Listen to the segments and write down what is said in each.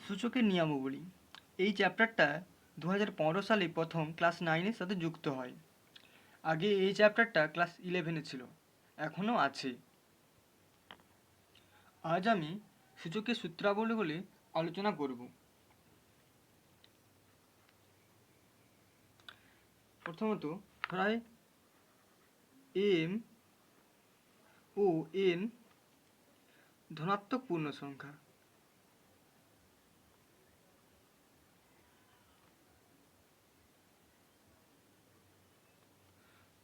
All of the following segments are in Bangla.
সূচকের নিয়মাবলী এই চ্যাপ্টারটা 2015 সালে প্রথম ক্লাস 9-এর সাথে যুক্ত হয়। আগে এই চ্যাপ্টারটা ক্লাস 11-এ ছিল, এখনও আছে। আজ আমি সূচকের সূত্রাবলীগুলি আলোচনা করব। প্রথমত ধরা হয় এম ও এন ধনাত্মক পূর্ণ সংখ্যা।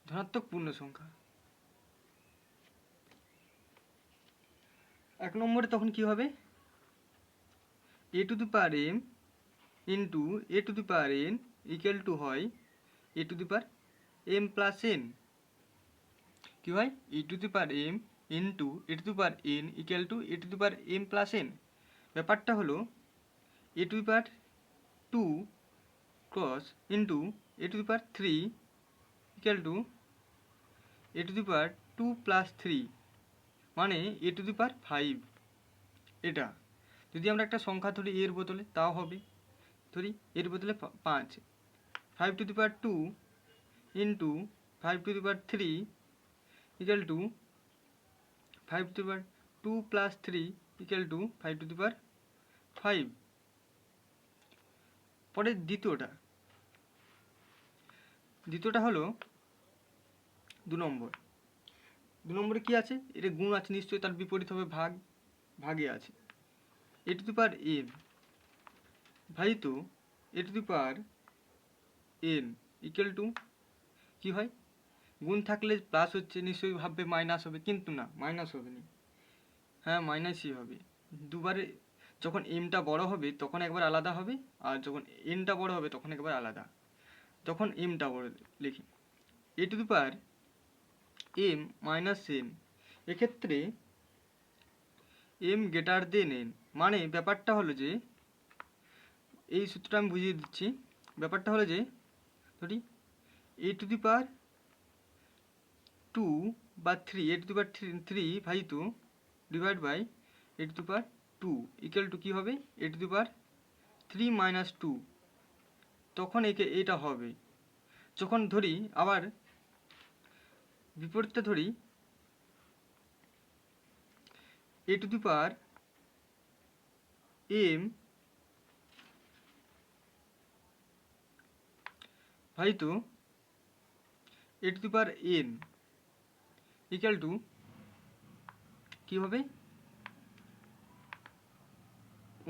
ধনাত্মক পূর্ণ সংখ্যা। এক নম্বরে তখন কি হবে? A to the power m into a to the power n equal to হয় a to the power m plus n. কি হয়? e to the power m into a to the power n equal to a to the power m plus n. ব্যাপারটা হলো a to the power 2 cross into a to the power 3 equal to a to the power 2 plus 3 মানে এ টু দি পাওয়ার 5। এটা যদি আমরা একটা সংখ্যা ধরি এর বদলে, তাও হবে। ধরি এর বদলে 5, 5 two the power 2 into 5 two the power 3 equal two 5 to the power 2 plus 3 equal to 5 to the power 5। পরে দ্বিতীয়টা হলো 2 নম্বর। 2 নম্বরে কি আছে? এটা গুণ আছে নিশ্চয়ই, তার বিপরীত হবে ভাগ। ভাগে আছে এ টু দি পাওয়ার এন ভাজিত a to the power n equal to কি হয়? গুণ থাকলে প্লাস হচ্ছে, নিশ্চয়ই ভাববে মাইনাস হবে, কিন্তু না, মাইনাস হবে না। হ্যাঁ, মাইনাসই হবে। দুবারে যখন এমটা বড় হবে তখন একবার আলাদা হবে, আর যখন এনটা বড় হবে তখন একবার আলাদা। তখন এমটা বড় লিখি a to the power m minus n. এক্ষেত্রে এম গ্রেটার দেন এন, মানে ব্যাপারটা হলো যে এই সূত্রটা আমি বুঝিয়ে দিচ্ছি। ব্যাপারটা হলো যে ধরি এ টু দি পাওয়ার 2 বা 3, এ টু দি পাওয়ার 3 ভাজিত divide by a to the power 2 equal to কী হবে? A to the power 3 minus 2। তখন এটা হবে। যখন ধরি আবার বিপরীতটা ধরি এ টু দি পাওয়ার এম ভাজিত a to the power n equal to কী হবে?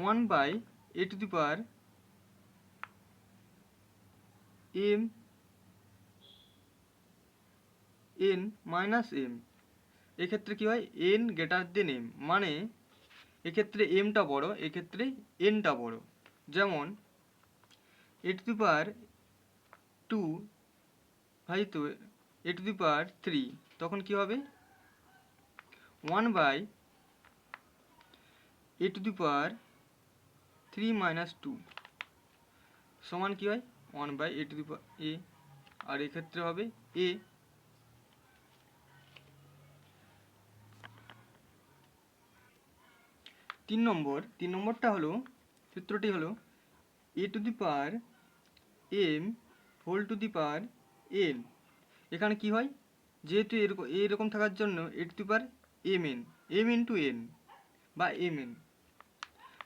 1 by a to the power m n minus m. এক্ষেত্রে কী হয়? এন গ্রেটার দেন এম, মানে এক্ষেত্রে এমটা বড়, এক্ষেত্রে এনটা বড়। যেমন এ টু দি পাওয়ার 2 ভাজিত এ টু দি পাওয়ার 3, তখন কি হবে? 1 by a to the power 3 minus 2 সমান কি হয়? 1 বাই এ টু দি পাওয়ার এ, আর এক্ষেত্রে হবে এ। তিন নম্বরটা হলো, সূত্রটি হলো a to the power m whole to the power n. এখানে কি হয়? যেহেতু এরকম থাকার জন্য a to the power m n, m into n বা এম এন,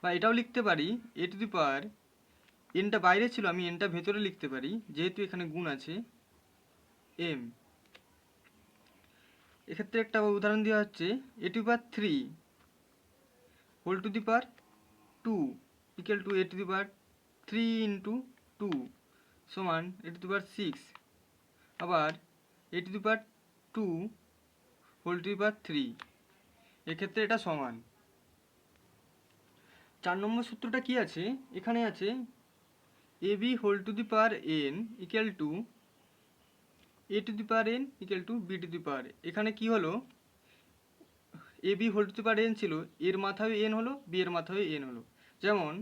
বা এটাও লিখতে পারি এ টু দি পাওয়ার এনটা বাইরে ছিল, আমি এনটা ভেতরে লিখতে পারি যেহেতু এখানে গুণ আছে এম। এক্ষেত্রে একটা উদাহরণ দেওয়া হচ্ছে a to the power 3 whole to the power 2 equal to a to the power 3 into 2 সমান এ টু দি পাওয়ার 6। আবার a to the power 2 whole to the power 3, এক্ষেত্রে এটা সমান। 4 নম্বর সূত্রটা কি আছে? এখানে আছে a b whole to the power n equal to a to the power n equal to b to the power. এখানে কি হলো? A b whole to the power n ছিল, এর মাথায় এন হলো, বি এর মাথায় এন হলো। যেমন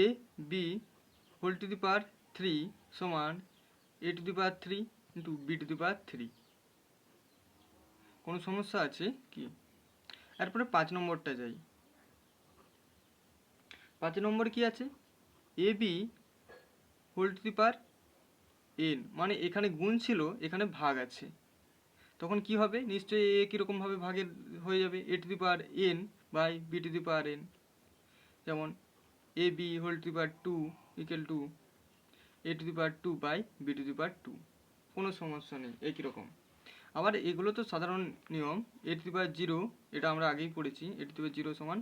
a b whole to the power 3 সমান a to the power 3 into b to the power 3। কোনো সমস্যা আছে কি? এরপরে 5 নম্বরটা যাই। 5 নম্বর কি আছে, a b whole to the power n, মানে এখানে গুণ ছিল, এখানে ভাগ আছে, তখন কি হবে, নিশ্চয়ই এ কীরকমভাবে ভাগের হয়ে যাবে, a to the power n by b to the power n. যেমন a b whole to the power 2 equal to a to the power 2 by b to the power 2, কোনো সমস্যা নেই, একই রকম। আবার এগুলো তো সাধারণ নিয়ম, এ টু দি পাওয়ার 0 এটা আমরা আগেই পড়েছি, এ টু দি পাওয়ার 0 সমান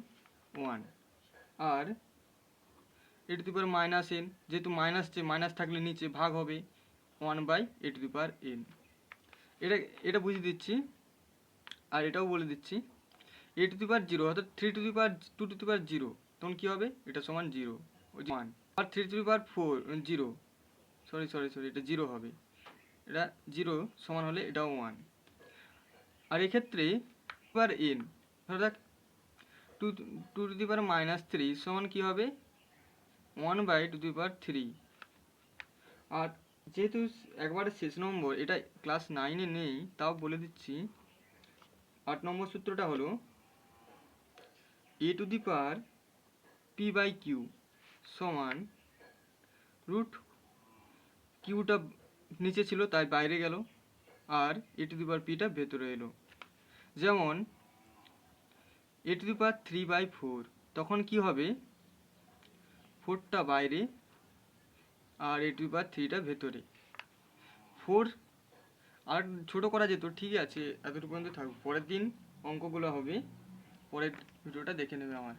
1, আর a to the power minus n, যেহেতু মাইনাস থাকলে নিচে ভাগ হবে 1 by a to the power n. এটা বুঝিয়ে দিচ্ছি, আর এটাও বলে দিচ্ছি, এ টু দি পাওয়ার 0 অর্থাৎ 3 two the power 2 two the পাওয়ার 0, তখন কী হবে, এটা সমান 0, 1, আর 3 টু দি পাওয়ার 4 0, সরি এটা 0 হবে, এটা 0 সমান হলে এটাও 1। আর এক্ষেত্রে পাওয়ার এন, ধরো দেখ 2 টু দি পাওয়ার মাইনাস 3 সমান কী হবে, 1 বাই টু দি পাওয়ার 3। আর যেহেতু একবারে শেষ নম্বর, এটা ক্লাস 9-এ নেই, তাও বলে দিচ্ছি, 8 নম্বর সূত্রটা হলো a to the power p by q সমান রুট কিউটা নিচে ছিল তাই বাইরে গেল, আর এ টু দি পাওয়ার পিটা ভেতরে এলো। যেমন এ টু দি পাওয়ার 3/4, তখন কি হবে, 4টা বাইরে আর এ টু দি পাওয়ার 3টা ভেতরে। 4 আর ছোটো করা যেত, ঠিক আছে, এতটুকু পর্যন্ত থাকবে, পরের দিন অঙ্কগুলো হবে, পরের ভিডিওটা দেখে নেবে আমার।